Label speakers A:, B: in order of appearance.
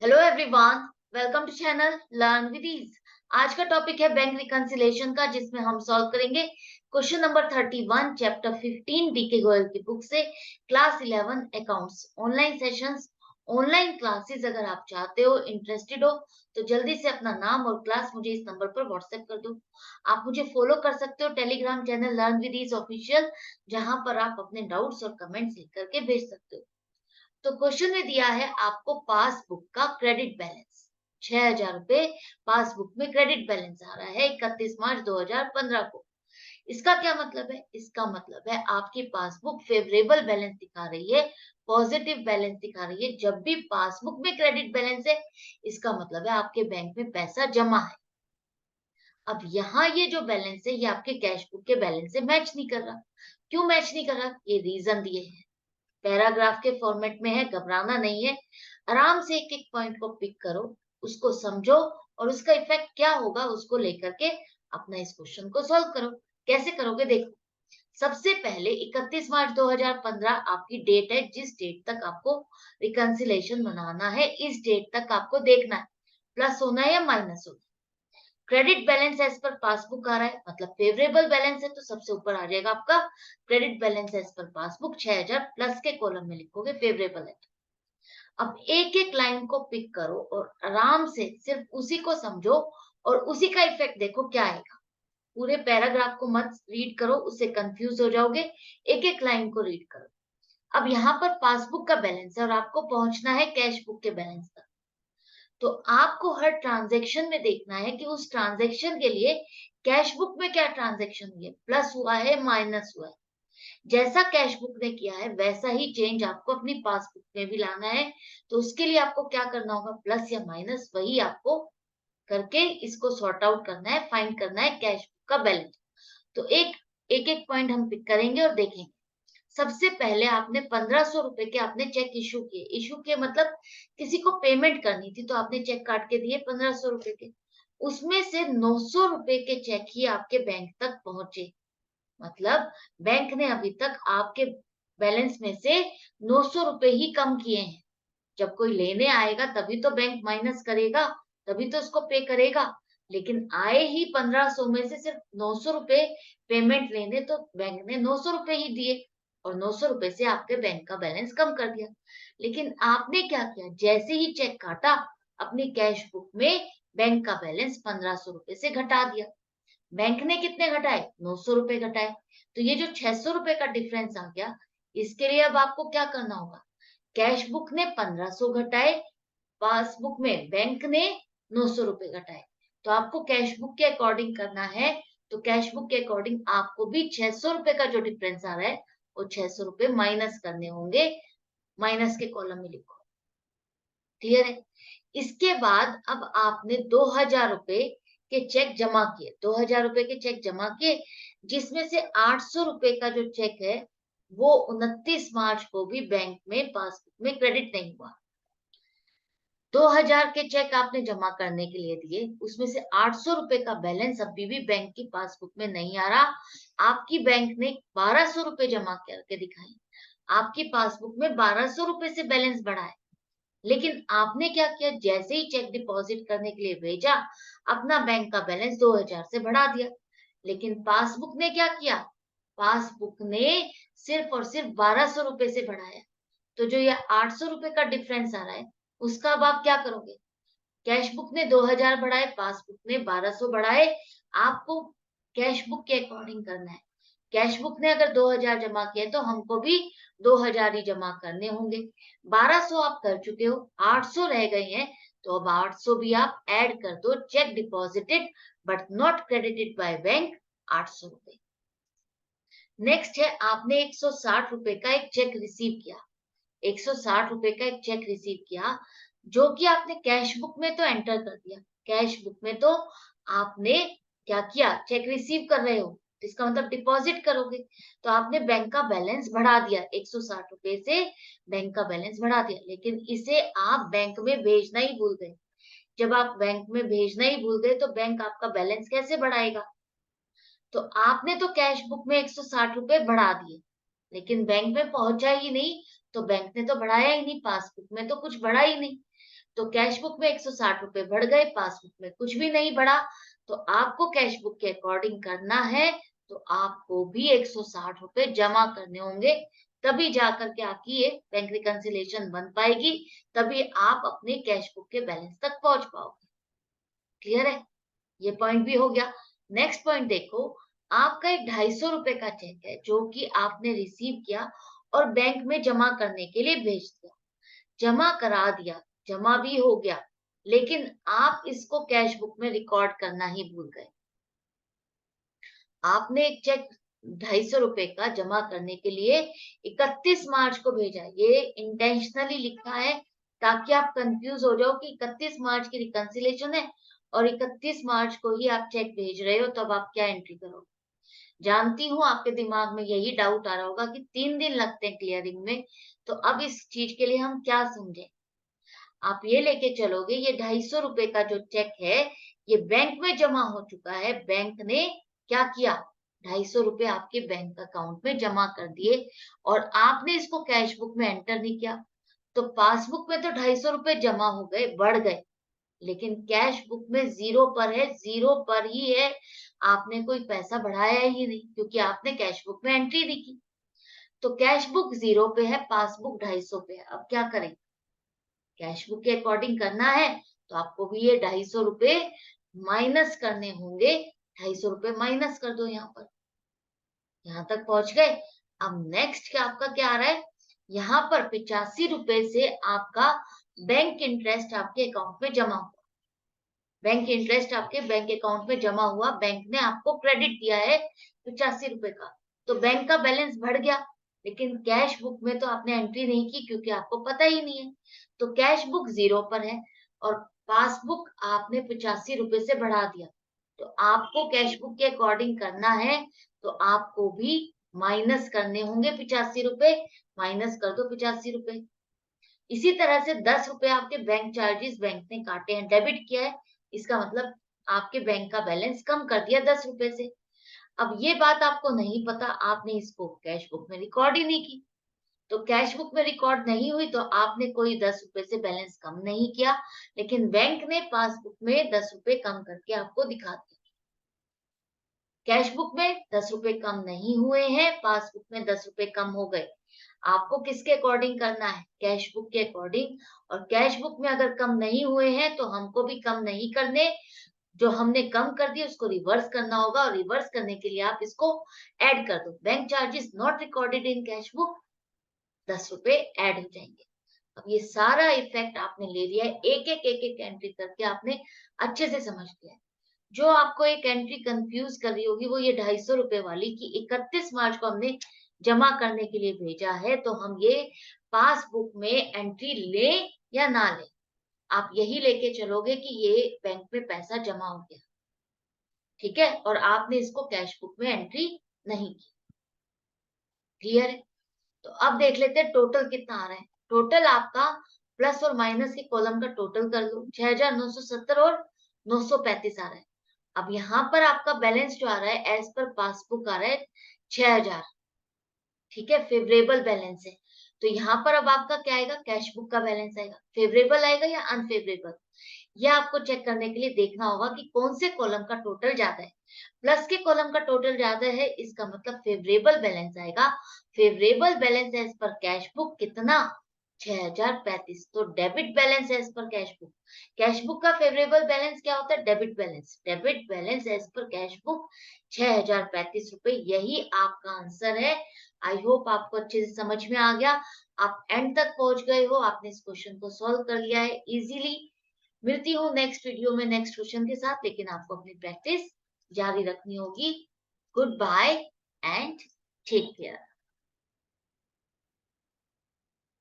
A: Hello everyone, welcome to channel learn with ease. आज का topic है बैंक रिकंसिलिएशन का, जिसमें हम सॉल्व करेंगे question number 31 chapter 15 DK Goyal की बुक से, class 11 accounts. Online sessions, online classes अगर आप चाहते हो, इंटरेस्टेड हो, तो जल्दी से अपना नाम और क्लास मुझे इस नंबर पर व्हाट्सएप कर दो। आप मुझे फॉलो कर सकते हो Telegram channel learn with ease official, जहां पर आप अपने डाउट्स और कमेंट्स लिख करके भेज सकते हो। तो क्वेश्चन में दिया है आपको पासबुक का क्रेडिट बैलेंस 6,000 रुपए। पासबुक में क्रेडिट बैलेंस आ रहा है 31 मार्च 2015 को। इसका क्या मतलब है? इसका मतलब है आपकी पासबुक फेवरेबल बैलेंस दिखा रही है, पॉजिटिव बैलेंस दिखा रही है। जब भी पासबुक में क्रेडिट बैलेंस है, इसका मतलब है आपके बैंक में पैसा जमा है। अब यहाँ ये जो बैलेंस है, ये आपके कैश बुक के बैलेंस से मैच नहीं कर रहा। क्यों मैच नहीं कर रहा? ये रीजन दिए हैं, पैराग्राफ के फॉर्मेट में है, घबराना नहीं है। आराम से एक एक पॉइंट को पिक करो, उसको समझो, और उसका इफेक्ट क्या होगा उसको लेकर के अपना इस क्वेश्चन को सॉल्व करो। कैसे करोगे देखो। सबसे पहले 31 मार्च 2015 आपकी डेट है, जिस डेट तक आपको रिकंसिलेशन बनाना है, इस डेट तक आपको देखना है प्लस होना है या माइनस होना है। Credit balance as per passbook आ रहा है, मतलब फेवरेबल बैलेंस है, तो सबसे ऊपर आ जाएगा आपका credit balance as per passbook 6,000, plus के कॉलम में लिखोगे फेवरेबल है। अब एक एक लाइन को पिक करो और आराम से सिर्फ उसी को समझो, और उसी का इफेक्ट देखो क्या आएगा। पूरे पैराग्राफ को मत रीड करो, उससे कंफ्यूज हो जाओगे। एक एक लाइन को रीड करो। अब यहाँ पर पासबुक का बैलेंस है और आपको पहुंचना है कैश बुक के बैलेंस तक। तो आपको हर ट्रांजैक्शन में देखना है कि उस ट्रांजैक्शन के लिए कैश बुक में क्या ट्रांजैक्शन हुई है, प्लस हुआ है माइनस हुआ है। जैसा कैश बुक ने किया है वैसा ही चेंज आपको अपनी पासबुक में भी लाना है। तो उसके लिए आपको क्या करना होगा, प्लस या माइनस, वही आपको करके इसको सॉर्ट आउट करना है, फाइंड करना है कैश बुक का बैलेंस। तो एक एक एक पॉइंट हम पिक करेंगे और देखेंगे। सबसे पहले आपने 1,500 रुपए के आपने चेक इशू किए। इशू किए मतलब किसी को पेमेंट करनी थी, तो आपने चेक काट के दिए 1,500 रुपए के। उसमें से 900 रुपए के चेक ही आपके बैंक तक पहुंचे। मतलब बैंक ने अभी तक आपके बैलेंस में से 900 रुपए ही कम किए हैं। जब कोई लेने आएगा तभी तो बैंक माइनस करेगा, तभी तो उसको पे करेगा। लेकिन आए ही 1,500 में से सिर्फ 900 रुपए पेमेंट लेने, तो बैंक ने 900 रुपए ही दिए, और 900 रुपए से आपके बैंक का बैलेंस कम कर दिया। लेकिन आपने क्या किया, जैसे ही चेक काटा, अपनी कैश बुक में बैंक का बैलेंस 1,500 रुपए से घटा दिया। बैंक ने कितने घटाए, 900 रुपए घटाए। तो ये जो 600 रुपए का डिफरेंस आ गया, इसके लिए अब आपको क्या करना होगा। कैश बुक ने 1,500 घटाए, पासबुक में बैंक ने 900 रुपए घटाए। तो आपको कैश बुक के अकॉर्डिंग करना है। तो कैश बुक के अकॉर्डिंग आपको भी 600 रुपए का जो डिफरेंस आ रहा है, वो 600 रुपए माइनस करने होंगे। माइनस के कॉलम में लिखो। क्लियर है? इसके बाद अब आपने 2,000 रुपए के चेक जमा किए, 2,000 रुपए के चेक जमा किए, जिसमें से 800 रुपए का जो चेक है, वो 29 मार्च को भी बैंक में पासबुक में क्रेडिट नहीं हुआ। 2,000 के चेक आपने जमा करने के लिए दिए, उसमें से 800 रुपए का बैलेंस अभी भी बैंक की पासबुक में नहीं आ रहा। आपकी बैंक ने 1,200 रुपए जमा करके दिखाई, आपकी पासबुक में 1,200 रुपए से बैलेंस बढ़ा है। लेकिन आपने क्या किया, जैसे ही चेक डिपॉजिट करने के लिए भेजा, अपना बैंक का बैलेंस 2,000 से बढ़ा दिया। लेकिन पासबुक ने क्या किया, पासबुक ने सिर्फ और सिर्फ 1,200 रुपए से बढ़ाया। तो जो ये 800 रुपए का डिफरेंस आ रहा है, उसका अब आप क्या करोगे। कैश बुक ने 2,000 बढ़ाए, पासबुक ने 1,200 बढ़ाए। आपको कैश बुक के अकॉर्डिंग करना है। कैश बुक ने अगर 2,000 जमा किए, तो हमको भी 2,000 ही जमा करने होंगे। 1,200 आप कर चुके हो, 800 रह गए हैं। तो अब 800 भी आप ऐड कर दो। Check deposited but not credited by bank, 800 रुपए। नेक्स्ट है, आपने 160 रुपए का एक चेक रिसीव किया। 160 रुपए का एक चेक रिसीव किया, जो कि आपने कैश बुक में तो एंटर कर दिया। कैश बुक में तो आपने क्या किया, चेक रिसीव कर रहे हो, तो इसका मतलब डिपॉजिट करोगे। तो आपने बैंक का बैलेंस बढ़ा दिया, 160 रुपए से बैंक का बैलेंस बढ़ा दिया। लेकिन इसे आप बैंक में भेजना ही भूल गए। जब आप बैंक में भेजना ही भूल गए, तो बैंक आपका बैलेंस कैसे बढ़ाएगा। तो आपने तो कैश बुक में 160 रुपए बढ़ा दिए, लेकिन बैंक में पहुंचा ही नहीं। तो बैंक ने तो बढ़ाया ही नहीं, पासबुक में तो कुछ बढ़ा ही नहीं। तो कैश बुक में 160 रुपए बढ़ गए, पासबुक में कुछ भी नहीं बढ़ा। तो आपको कैश बुक के अकॉर्डिंग करना है, तो आपको भी 160 रुपए जमा करने होंगे, तभी जाकर के आपकी ये बैंक रिकंसिलिएशन बन पाएगी, तभी आप अपने कैश बुक के बैलेंस तक पहुंच पाओगे। क्लियर है? ये पॉइंट भी हो गया। नेक्स्ट पॉइंट देखो, आपका एक 250 रुपए का चेक है जो कि आपने रिसीव किया और बैंक में जमा करने के लिए भेज दिया, जमा करा दिया, जमा भी हो गया, लेकिन आप इसको कैश बुक में रिकॉर्ड करना ही भूल गए। आपने एक चेक 250 रुपए का जमा करने के लिए 31 मार्च को भेजा, ये इंटेंशनली लिखा है ताकि आप कंफ्यूज हो जाओ कि 31 मार्च की रिकंसिलेशन है और 31 मार्च को ही आप चेक भेज रहे हो, तब आप क्या एंट्री करोगे। जानती हूँ आपके दिमाग में यही डाउट आ रहा होगा कि 3 दिन लगते हैं क्लियरिंग में, तो अब इस चीज के लिए हम क्या समझें। आप ये लेके चलोगे, ये 250 रुपए का जो चेक है ये बैंक में जमा हो चुका है, बैंक ने क्या किया, 250 रुपए आपके बैंक अकाउंट में जमा कर दिए और आपने इसको कैश बुक में एंटर नहीं किया। तो पासबुक में तो 250 रुपए जमा हो गए, बढ़ गए, लेकिन कैश बुक में जीरो पर है, जीरो पर ही है। आपने कोई पैसा बढ़ाया ही नहीं क्योंकि आपने कैश बुक में एंट्री नहीं की। तो कैश बुक जीरो पे है, पासबुक 250 पे है। अब क्या करें, कैश बुक के अकॉर्डिंग करना है, तो आपको भी ये 250 रुपए माइनस करने होंगे। 250 रुपए माइनस कर दो, यहाँ पर, यहाँ तक पहुंच गए। अब नेक्स्ट क्या आपका क्या आ रहा है, यहाँ पर 85 रुपए से आपका बैंक इंटरेस्ट आपके अकाउंट में जमा हुआ। बैंक इंटरेस्ट आपके बैंक अकाउंट में जमा हुआ, बैंक ने आपको क्रेडिट दिया है 85 रुपए का, तो बैंक का बैलेंस बढ़ गया, लेकिन कैश बुक में तो आपने एंट्री नहीं की क्योंकि आपको पता ही नहीं है। तो कैश बुक जीरो पर है और पासबुक आपने 85 रुपए से बढ़ा दिया, तो आपको कैश बुक के अकॉर्डिंग करना है, तो आपको भी माइनस करने होंगे 85 रुपए, माइनस कर दो 85 रुपए। इसी तरह से 10 रुपए आपके बैंक चार्जेस बैंक ने काटे हैं, डेबिट किया है, इसका मतलब आपके बैंक का बैलेंस कम कर दिया 10 रुपए से। अब ये बात आपको नहीं पता, आपने इसको कैश बुक में रिकॉर्ड ही नहीं की, तो कैश बुक में रिकॉर्ड नहीं हुई तो आपने कोई 10 रुपए से बैलेंस कम नहीं किया, लेकिन बैंक ने पासबुक में 10 रुपए कम करके आपको दिखा दिया। कैश बुक में 10 रुपए कम नहीं हुए हैं, पासबुक में 10 रुपए कम हो गए। आपको किसके अकॉर्डिंग करना है, कैश बुक के अकॉर्डिंग। और कैश बुक में अगर कम नहीं हुए हैं तो हमको भी कम नहीं करने, जो हमने कम कर दिया उसको रिवर्स करना होगा, और रिवर्स करने के लिए आप इसको ऐड कर दो। Bank charges not recorded in cash book, 10 रुपए ऐड हो जाएंगे। अब ये सारा इफेक्ट आपने ले लिया है, एक एक एंट्री करके आपने अच्छे से समझ लिया है। जो आपको एक एंट्री कंफ्यूज कर रही होगी वो ये 250 रुपए वाली कि 31 मार्च को हमने जमा करने के लिए भेजा है, तो हम ये पासबुक में एंट्री लें या ना लें। आप यही लेके चलोगे कि ये बैंक में पैसा जमा हो गया, ठीक है, और आपने इसको कैश बुक में एंट्री नहीं की। क्लियर है? तो अब देख लेते हैं टोटल कितना आ रहा है। टोटल आपका प्लस और माइनस के कॉलम का टोटल कर लो, 6,970 और 935 आ रहा है। अब यहाँ पर आपका बैलेंस जो आ रहा है एज पर पासबुक आ रहा है 6,000, ठीक है, फेवरेबल बैलेंस है। तो यहाँ पर अब आपका क्या आएगा, कैश बुक का बैलेंस आएगा, फेवरेबल आएगा या अनफेवरेबल, यह आपको चेक करने के लिए देखना होगा कि कौन से कॉलम का टोटल ज्यादा है। प्लस के कॉलम का टोटल ज्यादा है, इसका मतलब फेवरेबल बैलेंस आएगा। Favourable balance as per cash book कितना, 6,035, तो debit balance as per cash book. Cash book का फेवरेबल बैलेंस क्या होता है, debit balance. Debit balance as per cash book 6,035 रुपए, यही आपका आंसर है। आई होप आपको अच्छे से समझ में आ गया, आप एंड तक पहुंच गए हो, आपने इस क्वेश्चन को सॉल्व कर लिया है इजीली। मिलती हूँ नेक्स्ट वीडियो में नेक्स्ट क्वेश्चन के साथ, लेकिन आपको अपनी प्रैक्टिस जारी रखनी होगी। Good bye and take care.